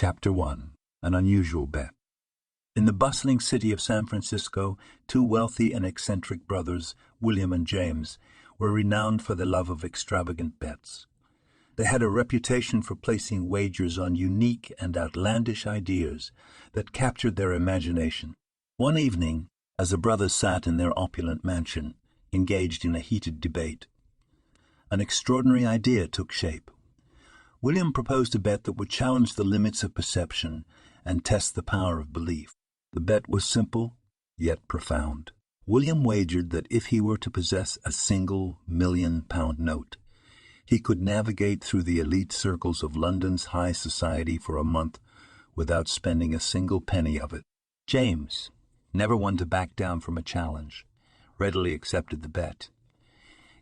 Chapter 1. An Unusual Bet. In the bustling city of San Francisco, two wealthy and eccentric brothers, William and James, were renowned for their love of extravagant bets. They had a reputation for placing wagers on unique and outlandish ideas that captured their imagination. One evening, as the brothers sat in their opulent mansion, engaged in a heated debate, an extraordinary idea took shape. William proposed a bet that would challenge the limits of perception and test the power of belief. The bet was simple, yet profound. William wagered that if he were to possess a single £1,000,000 note, he could navigate through the elite circles of London's high society for a month without spending a single penny of it. James, never one to back down from a challenge, readily accepted the bet,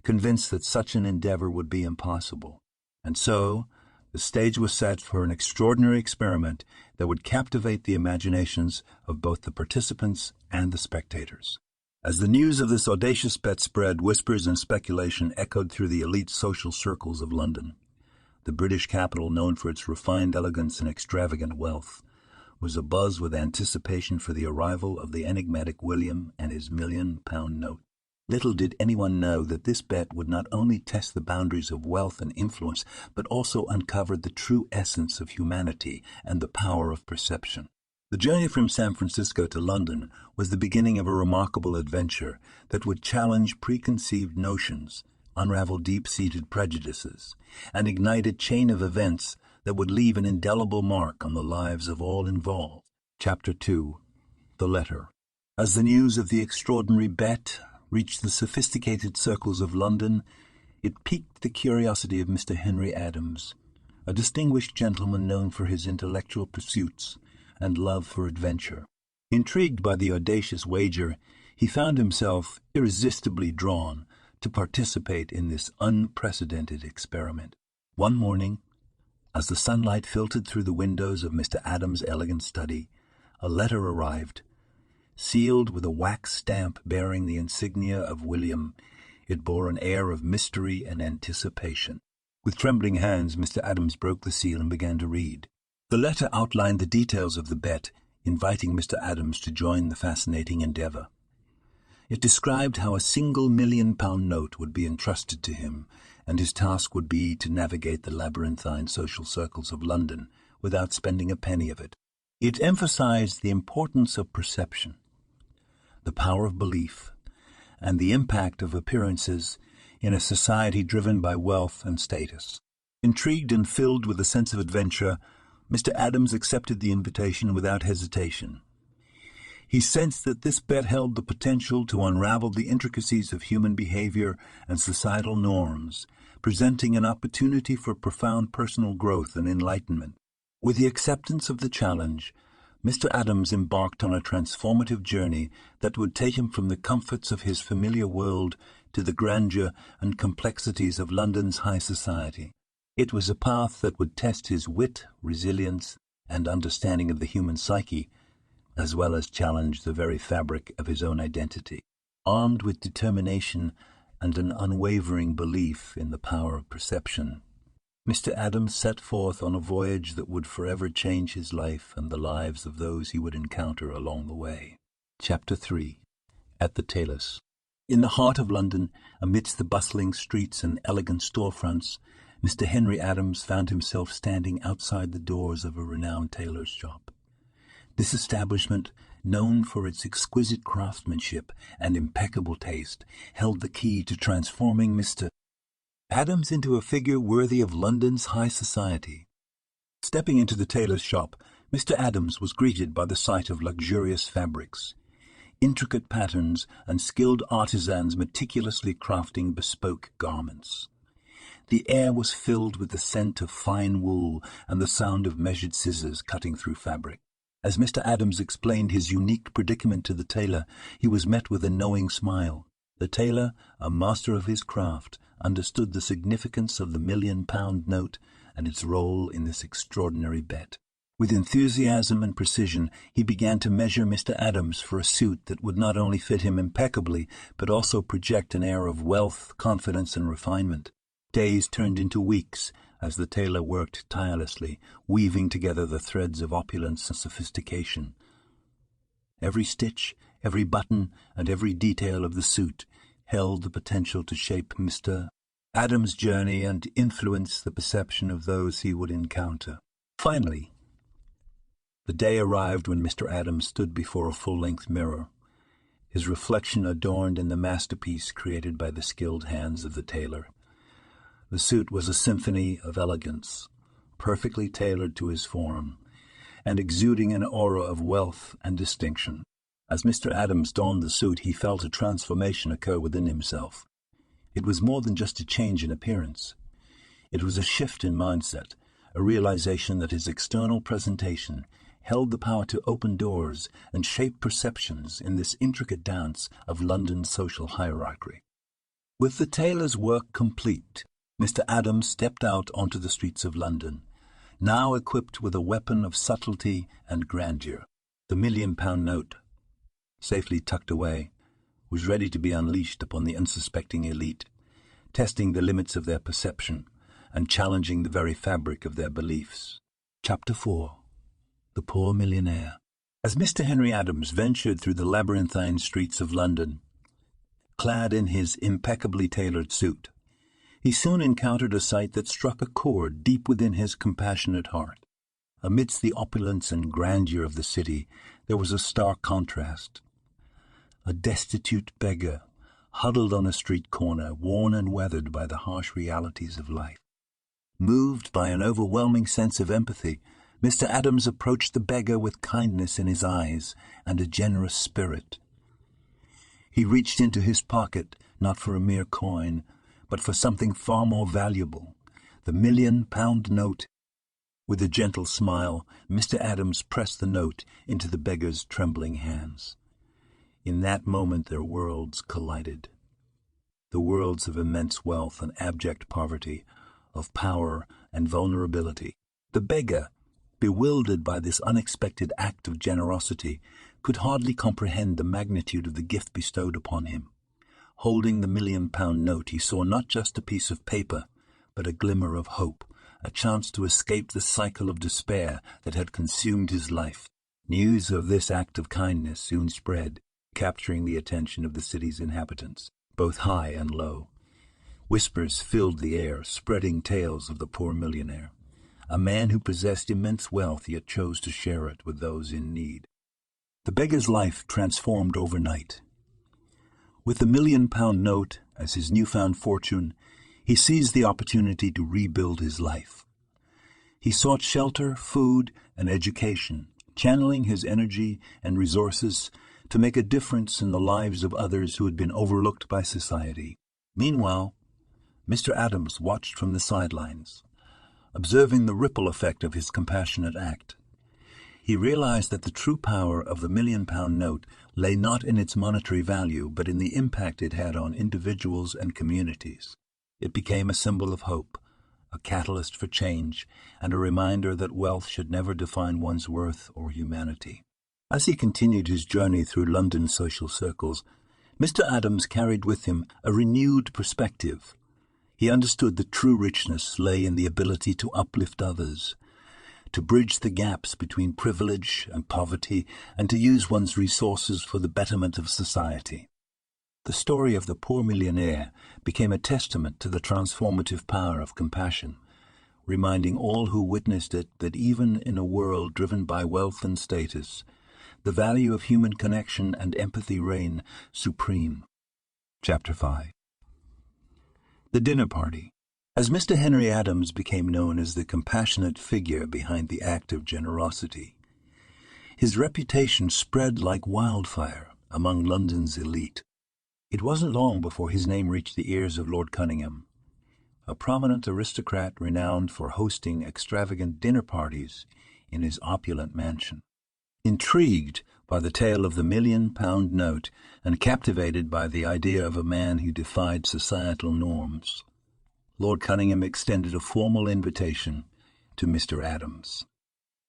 convinced that such an endeavor would be impossible. And so, the stage was set for an extraordinary experiment that would captivate the imaginations of both the participants and the spectators. As the news of this audacious bet spread, whispers and speculation echoed through the elite social circles of London. The British capital, known for its refined elegance and extravagant wealth, was abuzz with anticipation for the arrival of the enigmatic William and his £1,000,000 note. Little did anyone know that this bet would not only test the boundaries of wealth and influence, but also uncover the true essence of humanity and the power of perception. The journey from San Francisco to London was the beginning of a remarkable adventure that would challenge preconceived notions, unravel deep-seated prejudices, and ignite a chain of events that would leave an indelible mark on the lives of all involved. Chapter 2. The Letter. As the news of the extraordinary bet reached the sophisticated circles of London, it piqued the curiosity of Mr. Henry Adams, a distinguished gentleman known for his intellectual pursuits and love for adventure. Intrigued by the audacious wager, he found himself irresistibly drawn to participate in this unprecedented experiment. One morning, as the sunlight filtered through the windows of Mr. Adams' elegant study, a letter arrived. Sealed with a wax stamp bearing the insignia of William, it bore an air of mystery and anticipation. With trembling hands, Mr. Adams broke the seal and began to read. The letter outlined the details of the bet, inviting Mr. Adams to join the fascinating endeavor. It described how a single £1,000,000 note would be entrusted to him, and his task would be to navigate the labyrinthine social circles of London without spending a penny of it. It emphasized the importance of perception, the power of belief, and the impact of appearances in a society driven by wealth and status. Intrigued and filled with a sense of adventure, Mr. Adams accepted the invitation without hesitation. He sensed that this bet held the potential to unravel the intricacies of human behavior and societal norms, presenting an opportunity for profound personal growth and enlightenment. With the acceptance of the challenge, Mr. Adams embarked on a transformative journey that would take him from the comforts of his familiar world to the grandeur and complexities of London's high society. It was a path that would test his wit, resilience, and understanding of the human psyche, as well as challenge the very fabric of his own identity. Armed with determination and an unwavering belief in the power of perception, Mr. Adams set forth on a voyage that would forever change his life and the lives of those he would encounter along the way. Chapter 3. At the Tailor's. In the heart of London, amidst the bustling streets and elegant storefronts, Mr. Henry Adams found himself standing outside the doors of a renowned tailor's shop. This establishment, known for its exquisite craftsmanship and impeccable taste, held the key to transforming Mr. Adams into a figure worthy of London's high society. Stepping into the tailor's shop, Mr. Adams was greeted by the sight of luxurious fabrics, intricate patterns, and skilled artisans meticulously crafting bespoke garments. The air was filled with the scent of fine wool and the sound of measured scissors cutting through fabric. As Mr. Adams explained his unique predicament to the tailor, he was met with a knowing smile. The tailor, a master of his craft, understood the significance of the £1,000,000 note and its role in this extraordinary bet. With enthusiasm and precision, he began to measure Mr. Adams for a suit that would not only fit him impeccably, but also project an air of wealth, confidence, and refinement. Days turned into weeks, as the tailor worked tirelessly, weaving together the threads of opulence and sophistication. Every stitch, every button, and every detail of the suit held the potential to shape Mr. Adams' journey and influence the perception of those he would encounter. Finally, the day arrived when Mr. Adams stood before a full-length mirror, his reflection adorned in the masterpiece created by the skilled hands of the tailor. The suit was a symphony of elegance, perfectly tailored to his form, and exuding an aura of wealth and distinction. As Mr. Adams donned the suit, he felt a transformation occur within himself. It was more than just a change in appearance. It was a shift in mindset, a realization that his external presentation held the power to open doors and shape perceptions in this intricate dance of London's social hierarchy. With the tailor's work complete, Mr. Adams stepped out onto the streets of London, now equipped with a weapon of subtlety and grandeur. The £1,000,000 note, safely tucked away, was ready to be unleashed upon the unsuspecting elite, testing the limits of their perception and challenging the very fabric of their beliefs. Chapter 4. The Poor Millionaire. As Mr. Henry Adams ventured through the labyrinthine streets of London, clad in his impeccably tailored suit, he soon encountered a sight that struck a chord deep within his compassionate heart. Amidst the opulence and grandeur of the city, there was a stark contrast. A destitute beggar, huddled on a street corner, worn and weathered by the harsh realities of life. Moved by an overwhelming sense of empathy, Mr. Adams approached the beggar with kindness in his eyes and a generous spirit. He reached into his pocket, not for a mere coin, but for something far more valuable, the £1,000,000 note. With a gentle smile, Mr. Adams pressed the note into the beggar's trembling hands. In that moment their worlds collided. The worlds of immense wealth and abject poverty, of power and vulnerability. The beggar, bewildered by this unexpected act of generosity, could hardly comprehend the magnitude of the gift bestowed upon him. Holding the £1,000,000 note, he saw not just a piece of paper, but a glimmer of hope, a chance to escape the cycle of despair that had consumed his life. News of this act of kindness soon spread, capturing the attention of the city's inhabitants, both high and low. Whispers filled the air, spreading tales of the poor millionaire, a man who possessed immense wealth yet chose to share it with those in need. The beggar's life transformed overnight. With the £1,000,000 note as his newfound fortune, he seized the opportunity to rebuild his life. He sought shelter, food, and education, channeling his energy and resources to make a difference in the lives of others who had been overlooked by society. Meanwhile, Mr. Adams watched from the sidelines, observing the ripple effect of his compassionate act. He realized that the true power of the £1,000,000 note lay not in its monetary value, but in the impact it had on individuals and communities. It became a symbol of hope, a catalyst for change, and a reminder that wealth should never define one's worth or humanity. As he continued his journey through London's social circles, Mr. Adams carried with him a renewed perspective. He understood that true richness lay in the ability to uplift others, to bridge the gaps between privilege and poverty, and to use one's resources for the betterment of society. The story of the poor millionaire became a testament to the transformative power of compassion, reminding all who witnessed it that even in a world driven by wealth and status, the value of human connection and empathy reign supreme. Chapter 5. The dinner party. As Mr. Henry Adams became known as the compassionate figure behind the act of generosity, his reputation spread like wildfire among London's elite. It wasn't long before his name reached the ears of Lord Cunningham, a prominent aristocrat renowned for hosting extravagant dinner parties in his opulent mansion. Intrigued by the tale of the £1,000,000 note and captivated by the idea of a man who defied societal norms, Lord Cunningham extended a formal invitation to Mr. Adams.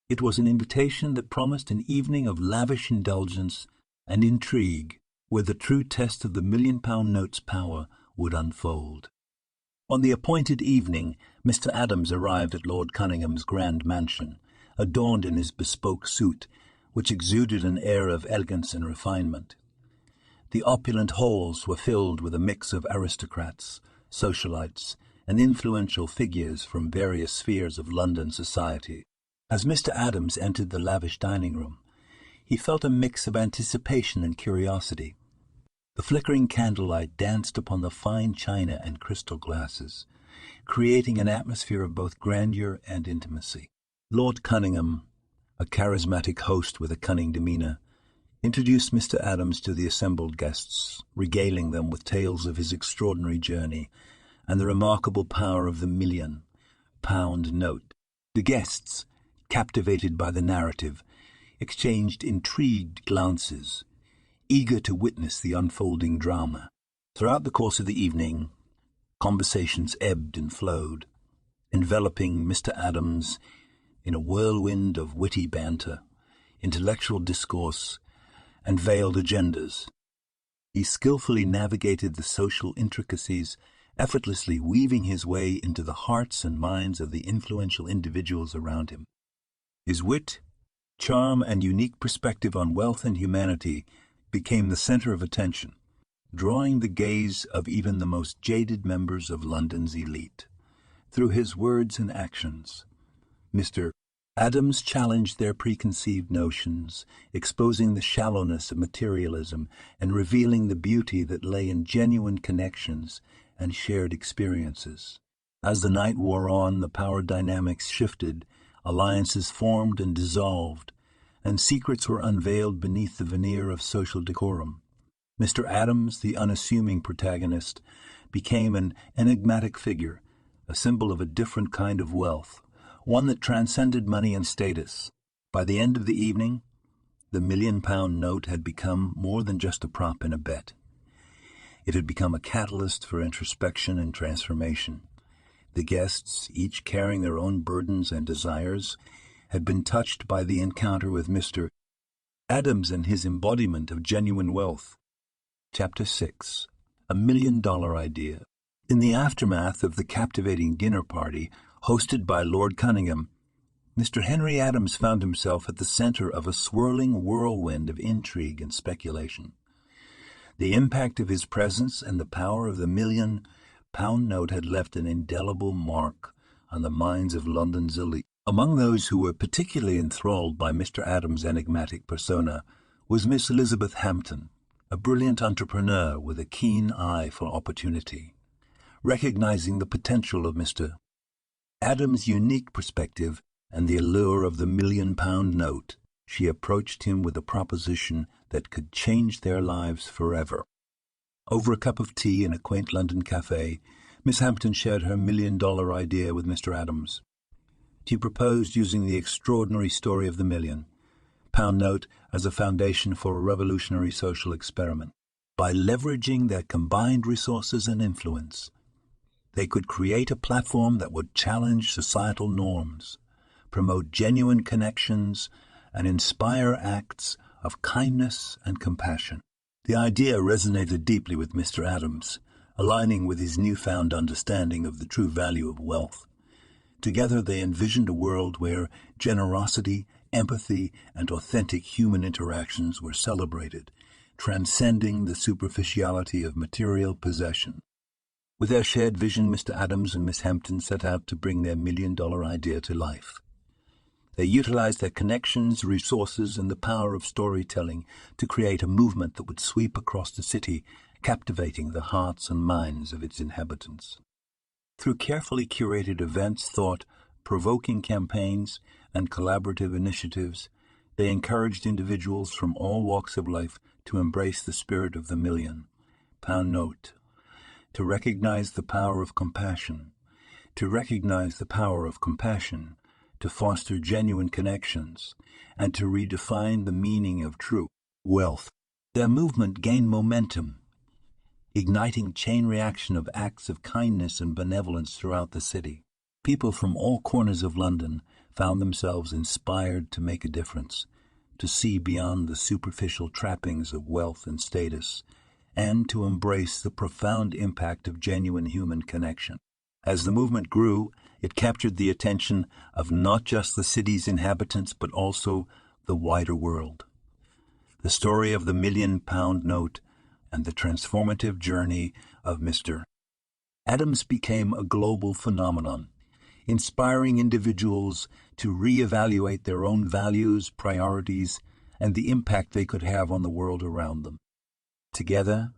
It was an invitation that promised an evening of lavish indulgence and intrigue, where the true test of the £1,000,000 note's power would unfold. On the appointed evening, Mr. Adams arrived at Lord Cunningham's grand mansion, adorned in his bespoke suit, which exuded an air of elegance and refinement. The opulent halls were filled with a mix of aristocrats, socialites, and influential figures from various spheres of London society. As Mr. Adams entered the lavish dining room, he felt a mix of anticipation and curiosity. The flickering candlelight danced upon the fine china and crystal glasses, creating an atmosphere of both grandeur and intimacy. Lord Cunningham, a charismatic host with a cunning demeanor, introduced Mr. Adams to the assembled guests, regaling them with tales of his extraordinary journey and the remarkable power of the £1,000,000 note. The guests, captivated by the narrative, exchanged intrigued glances, eager to witness the unfolding drama. Throughout the course of the evening, conversations ebbed and flowed, enveloping Mr. Adams in a whirlwind of witty banter, intellectual discourse, and veiled agendas. He skillfully navigated the social intricacies, effortlessly weaving his way into the hearts and minds of the influential individuals around him. His wit, charm, and unique perspective on wealth and humanity became the center of attention, drawing the gaze of even the most jaded members of London's elite. Through his words and actions, Mr. Adams challenged their preconceived notions, exposing the shallowness of materialism and revealing the beauty that lay in genuine connections and shared experiences. As the night wore on, the power dynamics shifted, alliances formed and dissolved, and secrets were unveiled beneath the veneer of social decorum. Mr. Adams, the unassuming protagonist, became an enigmatic figure, a symbol of a different kind of wealth, one that transcended money and status. By the end of the evening, the £1,000,000 note had become more than just a prop in a bet. It had become a catalyst for introspection and transformation. The guests, each carrying their own burdens and desires, had been touched by the encounter with Mr. Adams and his embodiment of genuine wealth. Chapter 6. A $1,000,000 Idea. In the aftermath of the captivating dinner party hosted by Lord Cunningham, Mr. Henry Adams found himself at the center of a swirling whirlwind of intrigue and speculation. The impact of his presence and the power of the £1,000,000 note had left an indelible mark on the minds of London's elite. Among those who were particularly enthralled by Mr. Adams' enigmatic persona was Miss Elizabeth Hampton, a brilliant entrepreneur with a keen eye for opportunity. Recognizing the potential of Mr. Adams' unique perspective and the allure of the £1,000,000 note, she approached him with a proposition that could change their lives forever. Over a cup of tea in a quaint London cafe, Miss Hampton shared her $1,000,000 idea with Mr. Adams. She proposed using the extraordinary story of the £1,000,000 note as a foundation for a revolutionary social experiment. By leveraging their combined resources and influence, they could create a platform that would challenge societal norms, promote genuine connections, and inspire acts of kindness and compassion. The idea resonated deeply with Mr. Adams, aligning with his newfound understanding of the true value of wealth. Together they envisioned a world where generosity, empathy, and authentic human interactions were celebrated, transcending the superficiality of material possession. With their shared vision, Mr. Adams and Miss Hampton set out to bring their $1,000,000 idea to life. They utilized their connections, resources, and the power of storytelling to create a movement that would sweep across the city, captivating the hearts and minds of its inhabitants. Through carefully curated events, thought-provoking campaigns, and collaborative initiatives, they encouraged individuals from all walks of life to embrace the spirit of the £1,000,000 note, to recognize the power of compassion, to foster genuine connections, and to redefine the meaning of true wealth. Their movement gained momentum, igniting chain reaction of acts of kindness and benevolence throughout the city. People from all corners of London found themselves inspired to make a difference, to see beyond the superficial trappings of wealth and status, and to embrace the profound impact of genuine human connection. As the movement grew, it captured the attention of not just the city's inhabitants but also the wider world. The story of the £1,000,000 note and the transformative journey of Mr. Adams became a global phenomenon, inspiring individuals to reevaluate their own values, priorities, and the impact they could have on the world around them. Together,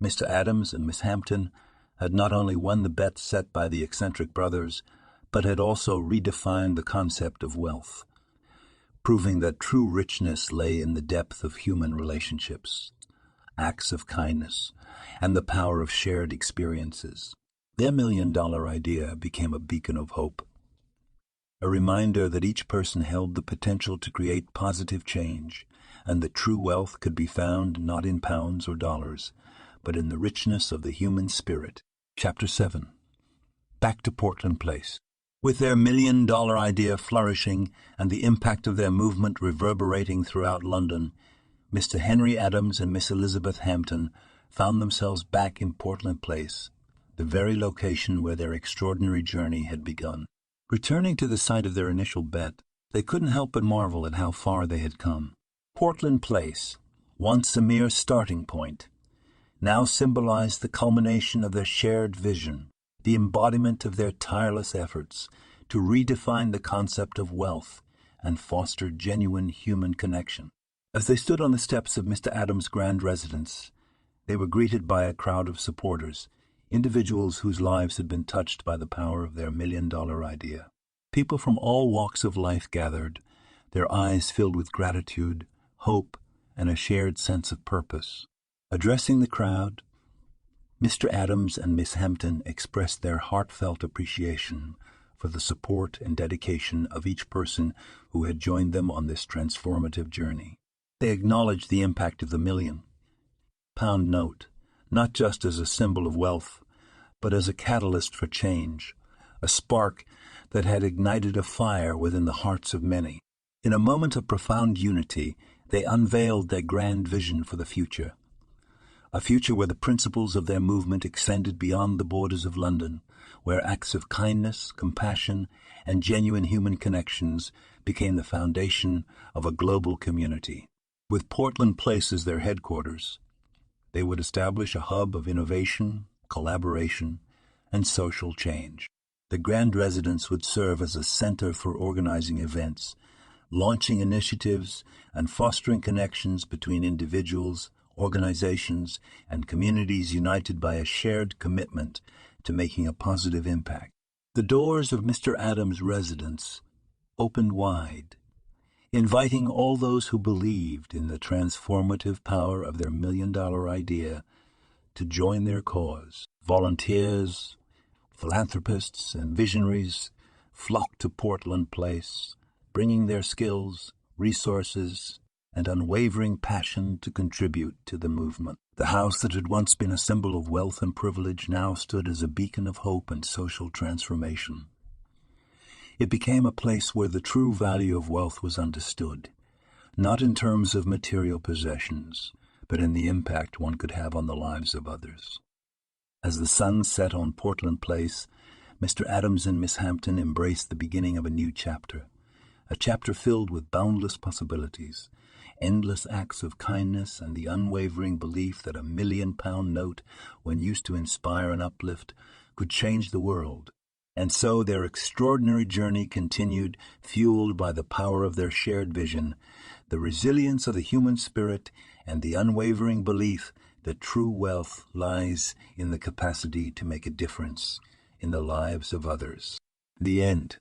Mr. Adams and Miss Hampton had not only won the bet set by the eccentric brothers, but had also redefined the concept of wealth, proving that true richness lay in the depth of human relationships, acts of kindness, and the power of shared experiences. Their $1,000,000 idea became a beacon of hope, a reminder that each person held the potential to create positive change, and that true wealth could be found not in pounds or dollars, but in the richness of the human spirit. Chapter 7. Back to Portland Place. With their $1,000,000 idea flourishing and the impact of their movement reverberating throughout London, Mr. Henry Adams and Miss Elizabeth Hampton found themselves back in Portland Place, the very location where their extraordinary journey had begun. Returning to the site of their initial bet, they couldn't help but marvel at how far they had come. Portland Place, once a mere starting point, now symbolized the culmination of their shared vision, the embodiment of their tireless efforts to redefine the concept of wealth and foster genuine human connection. As they stood on the steps of Mr. Adams' grand residence, they were greeted by a crowd of supporters, individuals whose lives had been touched by the power of their $1,000,000 idea. People from all walks of life gathered, their eyes filled with gratitude, hope, and a shared sense of purpose. Addressing the crowd, Mr. Adams and Miss Hampton expressed their heartfelt appreciation for the support and dedication of each person who had joined them on this transformative journey. They acknowledged the impact of the £1,000,000 note, not just as a symbol of wealth, but as a catalyst for change, a spark that had ignited a fire within the hearts of many. In a moment of profound unity, they unveiled their grand vision for the future, a future where the principles of their movement extended beyond the borders of London, where acts of kindness, compassion, and genuine human connections became the foundation of a global community. With Portland Place as their headquarters, they would establish a hub of innovation, collaboration, and social change. The grand residence would serve as a center for organizing events, launching initiatives, and fostering connections between individuals, organizations, and communities united by a shared commitment to making a positive impact. The doors of Mr. Adams' residence opened wide, inviting all those who believed in the transformative power of their $1,000,000 idea to join their cause. Volunteers, philanthropists, and visionaries flocked to Portland Place, bringing their skills, resources, and unwavering passion to contribute to the movement. The house that had once been a symbol of wealth and privilege now stood as a beacon of hope and social transformation. It became a place where the true value of wealth was understood, not in terms of material possessions, but in the impact one could have on the lives of others. As the sun set on Portland Place, Mr. Adams and Miss Hampton embraced the beginning of a new chapter, a chapter filled with boundless possibilities, endless acts of kindness, and the unwavering belief that a £1,000,000 note, when used to inspire and uplift, could change the world. And so their extraordinary journey continued, fueled by the power of their shared vision, the resilience of the human spirit, and the unwavering belief that true wealth lies in the capacity to make a difference in the lives of others. The end.